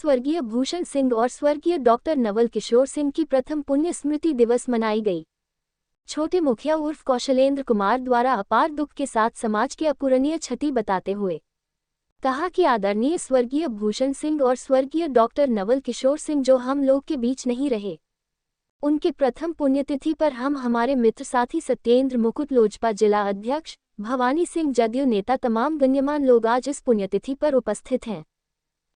स्वर्गीय भूषण सिंह और स्वर्गीय डॉक्टर नवल किशोर सिंह की प्रथम पुण्य स्मृति दिवस मनाई गई। छोटे मुखिया उर्फ कौशलेंद्र कुमार द्वारा अपार दुख के साथ समाज की अपूरणीय क्षति बताते हुए कहा कि आदरणीय स्वर्गीय भूषण सिंह और स्वर्गीय डॉक्टर नवल किशोर सिंह जो हम लोग के बीच नहीं रहे, उनके प्रथम पुण्यतिथि पर हम हमारे मित्र साथी सत्येंद्र मुकुट लोजपा जिला अध्यक्ष, भवानी सिंह जदयू नेता तमाम गण्यमान लोग आज इस पुण्यतिथि पर उपस्थित हैं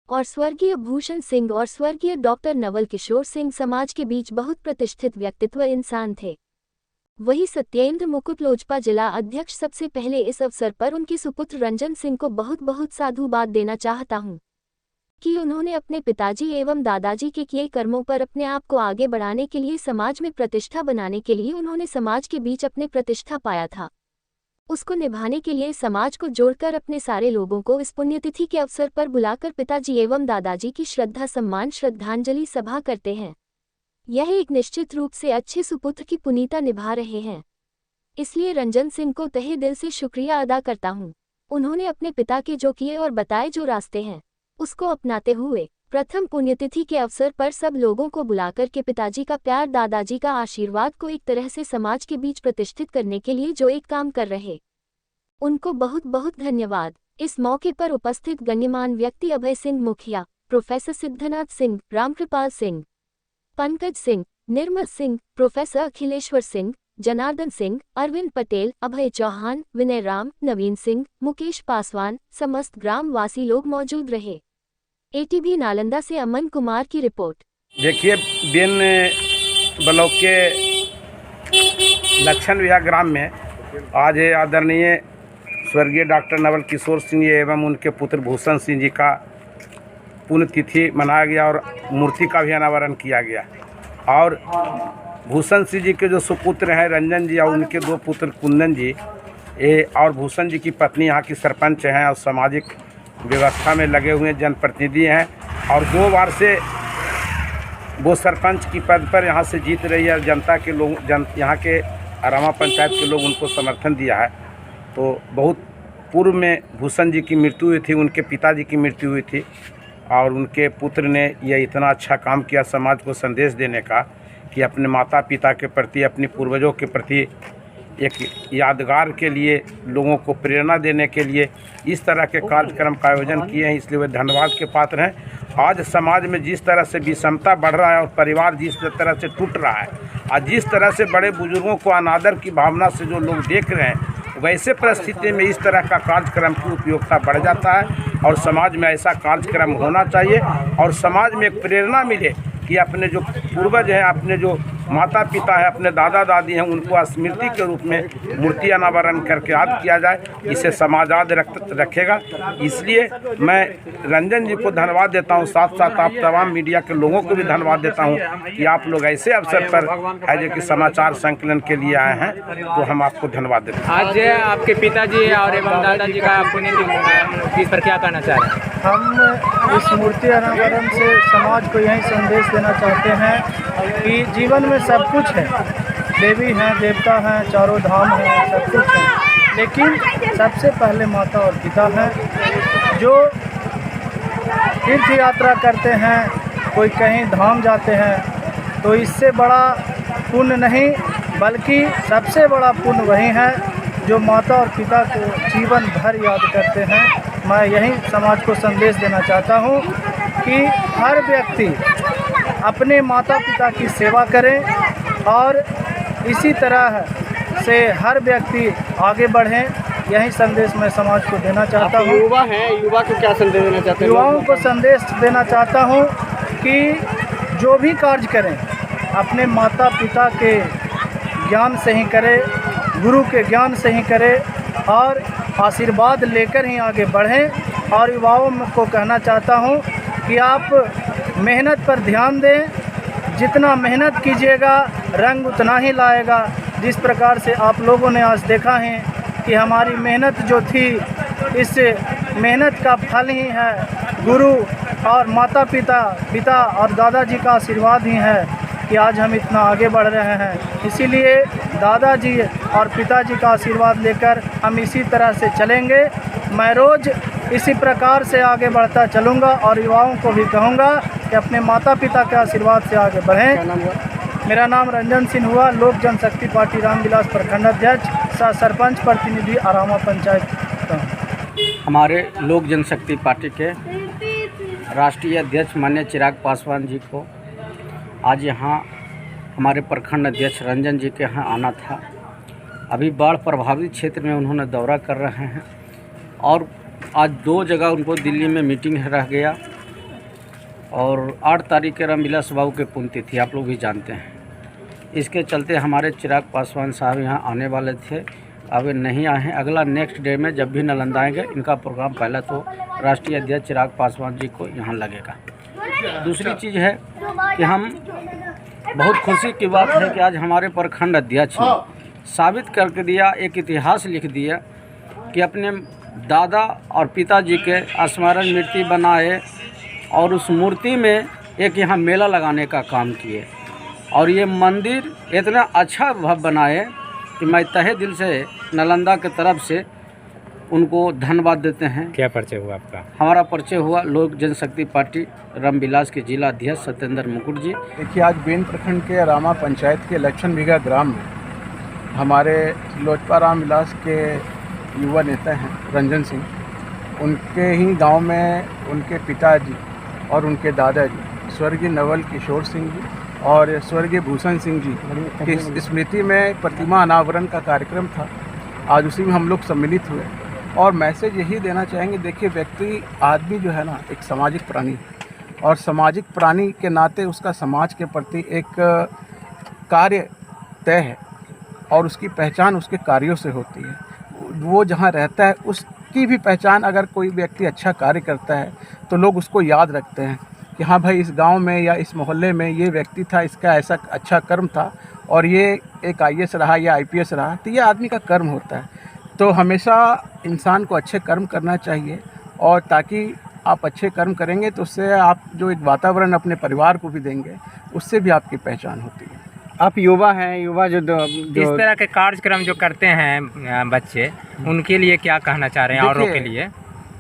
और स्वर्गीय भूषण सिंह और स्वर्गीय डॉक्टर नवल किशोर सिंह समाज के बीच बहुत प्रतिष्ठित व्यक्तित्व इंसान थे। वही सत्येंद्र मुकुट लोजपा जिला अध्यक्ष सबसे पहले इस अवसर पर उनके सुपुत्र रंजन सिंह को बहुत बहुत साधुवाद देना चाहता हूं कि उन्होंने अपने पिताजी एवं दादाजी के किए कर्मों पर अपने आप को आगे बढ़ाने के लिए, समाज में प्रतिष्ठा बनाने के लिए उन्होंने समाज के बीच अपने प्रतिष्ठा पाया था, उसको निभाने के लिए समाज को जोड़कर अपने सारे लोगों को इस पुण्यतिथि के अवसर पर बुलाकर पिताजी एवं दादाजी की श्रद्धा सम्मान श्रद्धांजलि सभा करते हैं। यह एक निश्चित रूप से अच्छे सुपुत्र की पुनीता निभा रहे हैं, इसलिए रंजन सिंह को तहे दिल से शुक्रिया अदा करता हूं। उन्होंने अपने पिता के जो किए और बताए जो रास्ते हैं उसको अपनाते हुए प्रथम पुण्यतिथि के अवसर पर सब लोगों को बुलाकर के पिताजी का प्यार, दादाजी का आशीर्वाद को एक तरह से समाज के बीच प्रतिष्ठित करने के लिए जो एक काम कर रहे, उनको बहुत बहुत धन्यवाद। इस मौके पर उपस्थित गण्यमान व्यक्ति अभय सिंह मुखिया, प्रोफेसर सिद्धनाथ सिंह, रामकृपाल सिंह, पंकज सिंह, निर्मल सिंह, प्रोफेसर अखिलेश्वर सिंह, जनार्दन सिंह, अरविंद पटेल, अभय चौहान, विनय राम, नवीन सिंह, मुकेश पासवान, समस्त ग्रामवासी लोग मौजूद रहे। एटीवी नालंदा से अमन कुमार की रिपोर्ट। देखिए, बिन ब्लॉक के लक्षण विहार ग्राम में आज आदरणीय स्वर्गीय डॉक्टर नवल किशोर सिंह एवं उनके पुत्र भूषण सिंह जी का पुण्यतिथि मनाया गया और मूर्ति का भी अनावरण किया गया। और भूषण सिंह जी के जो सुपुत्र हैं रंजन जी और उनके दो पुत्र कुंदन जी और भूषण जी की पत्नी यहाँ की सरपंच हैं और सामाजिक व्यवस्था में लगे हुए जनप्रतिनिधि हैं और 2 बार से वो सरपंच की पद पर यहाँ से जीत रही है। जनता के लोग यहाँ के अरामा पंचायत के लोग उनको समर्थन दिया है। तो बहुत पूर्व में भूषण जी की मृत्यु हुई थी, उनके पिताजी की मृत्यु हुई थी और उनके पुत्र ने यह इतना अच्छा काम किया समाज को संदेश देने का कि अपने माता पिता के प्रति, अपने पूर्वजों के प्रति एक यादगार के लिए, लोगों को प्रेरणा देने के लिए इस तरह के कार्यक्रम का आयोजन किए हैं, इसलिए वे धन्यवाद के पात्र हैं। आज समाज में जिस तरह से विषमता बढ़ रहा है और परिवार जिस तरह से टूट रहा है और जिस तरह से बड़े बुजुर्गों को अनादर की भावना से जो लोग देख रहे हैं, वैसे परिस्थिति में इस तरह का कार्यक्रम की उपयोगिता बढ़ जाता है और समाज में ऐसा कार्यक्रम होना चाहिए और समाज में एक प्रेरणा मिले कि अपने जो पूर्वज हैं, अपने जो माता पिता हैं, अपने दादा दादी हैं, उनको स्मृति के रूप में मूर्ति अनावरण करके याद किया जाए। इसे समाज याद रखेगा। इसलिए मैं रंजन जी को धन्यवाद देता हूं, साथ साथ आप तमाम मीडिया के लोगों को भी धन्यवाद देता हूं कि आप लोग ऐसे अवसर पर है जो कि समाचार संकलन के लिए आए हैं, तो हम आपको धन्यवाद देते हैं। आज आपके पिताजी और एवं दादाजी का पुण्यतिथि, इस पर क्या कहना चाह रहे हैं? हम इस मूर्ति अनावरण से समाज को यही संदेश देना चाहते हैं कि जीवन में सब कुछ है, देवी हैं, देवता हैं, चारों धाम हैं, सब कुछ है, लेकिन सबसे पहले माता और पिता हैं। जो तीर्थ यात्रा करते हैं, कोई कहीं धाम जाते हैं, तो इससे बड़ा पुण्य नहीं, बल्कि सबसे बड़ा पुण्य वही है जो माता और पिता को जीवन भर याद करते हैं। मैं यही समाज को संदेश देना चाहता हूँ कि हर व्यक्ति अपने माता पिता की सेवा करें और इसी तरह से हर व्यक्ति आगे बढ़ें। यही संदेश मैं समाज को देना चाहता हूँ। युवा हैं, युवा को क्या संदेश देना चाहते हैं? युवाओं को संदेश देना चाहता हूँ कि जो भी कार्य करें अपने माता पिता के ज्ञान से ही करें, गुरु के ज्ञान से ही करें और आशीर्वाद लेकर ही आगे बढ़ें। और युवाओं को कहना चाहता हूँ कि आप मेहनत पर ध्यान दें, जितना मेहनत कीजिएगा रंग उतना ही लाएगा। जिस प्रकार से आप लोगों ने आज देखा है कि हमारी मेहनत जो थी, इस मेहनत का फल ही है गुरु और माता पिता और दादाजी का आशीर्वाद ही है कि आज हम इतना आगे बढ़ रहे हैं। इसीलिए दादाजी और पिताजी का आशीर्वाद लेकर हम इसी तरह से चलेंगे। मैं रोज़ इसी प्रकार से आगे बढ़ता चलूँगा और युवाओं को भी कहूँगा कि अपने माता पिता के आशीर्वाद से आगे बढ़ें। मेरा नाम रंजन सिंह हुआ, लोक जनशक्ति पार्टी रामविलास प्रखंड अध्यक्ष, सरपंच प्रतिनिधि आरामा पंचायत। हमारे लोक जनशक्ति पार्टी के राष्ट्रीय अध्यक्ष माननीय चिराग पासवान जी को आज यहाँ हमारे प्रखंड अध्यक्ष रंजन जी के यहाँ आना था। अभी बाढ़ प्रभावित क्षेत्र में उन्होंने दौरा कर रहे हैं और आज 2 जगह उनको दिल्ली में मीटिंग रह गया और 8 तारीख के रामविलास बाबू के पुण्यतिथि आप लोग भी जानते हैं। इसके चलते हमारे चिराग पासवान साहब यहाँ आने वाले थे, अब नहीं आए हैं। अगला नेक्स्ट डे में जब भी नालंदा आएंगे इनका प्रोग्राम पहला तो राष्ट्रीय अध्यक्ष चिराग पासवान जी को यहाँ लगेगा। दूसरी चीज़ है कि हम बहुत खुशी की बात है कि आज हमारे प्रखंड अध्यक्ष ने साबित करके दिया, एक इतिहास लिख दिया कि अपने दादा और पिताजी के स्मरण मूर्ति बनाए और उस मूर्ति में एक यहाँ मेला लगाने का काम किए और ये मंदिर इतना अच्छा भव्य बनाए कि मैं तहे दिल से नालंदा के तरफ से उनको धन्यवाद देते हैं। क्या परिचय हुआ आपका? हमारा परिचय हुआ लोक जनशक्ति पार्टी रामविलास के जिला अध्यक्ष सत्येंद्र मुकुट जी। देखिए, आज बेन प्रखंड के आरामा पंचायत के लक्षण बीघा ग्राम में हमारे लोजपा रामविलास के युवा नेता हैं रंजन सिंह, उनके ही गांव में उनके पिताजी और उनके दादाजी स्वर्गीय नवल किशोर सिंह जी और स्वर्गीय भूषण सिंह जी की स्मृति में प्रतिमा अनावरण का कार्यक्रम था। आज उसी में हम लोग सम्मिलित हुए और मैसेज यही देना चाहेंगे। देखिए, व्यक्ति आदमी जो है ना, एक सामाजिक प्राणी है और सामाजिक प्राणी के नाते उसका समाज के प्रति एक कार्य तय है और उसकी पहचान उसके कार्यों से होती है। वो जहाँ रहता है उसकी भी पहचान, अगर कोई व्यक्ति अच्छा कार्य करता है तो लोग उसको याद रखते हैं कि हाँ भाई, इस गांव में या इस मोहल्ले में ये व्यक्ति था, इसका ऐसा अच्छा कर्म था और ये एक IAS रहा या IPS रहा, तो ये आदमी का कर्म होता है। तो हमेशा इंसान को अच्छे कर्म करना चाहिए और ताकि आप अच्छे कर्म करेंगे तो उससे आप जो एक वातावरण अपने परिवार को भी देंगे, उससे भी आपकी पहचान होती है। आप युवा हैं, युवा जो इस तरह के कार्यक्रम जो करते हैं बच्चे, उनके लिए क्या कहना चाह रहे हैं औरों के लिए?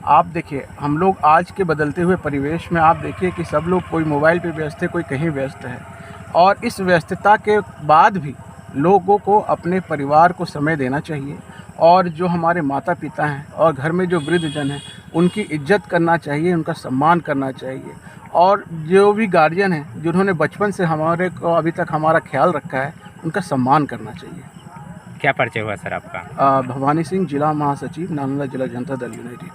आप देखिए, हम लोग आज के बदलते हुए परिवेश में आप देखिए कि सब लोग कोई मोबाइल पे व्यस्त है, कोई कहीं व्यस्त है और इस व्यस्तता के बाद भी लोगों को अपने परिवार को समय देना चाहिए और जो हमारे माता पिता हैं और घर में जो वृद्धजन हैं उनकी इज्जत करना चाहिए, उनका सम्मान करना चाहिए और जो भी गार्जियन हैं जिन्होंने बचपन से हमारे को अभी तक हमारा ख्याल रखा है, उनका सम्मान करना चाहिए। क्या परिचय हुआ सर आपका? भवानी सिंह, जिला महासचिव, नालंदा जिला जनता दल यूनाइटेड।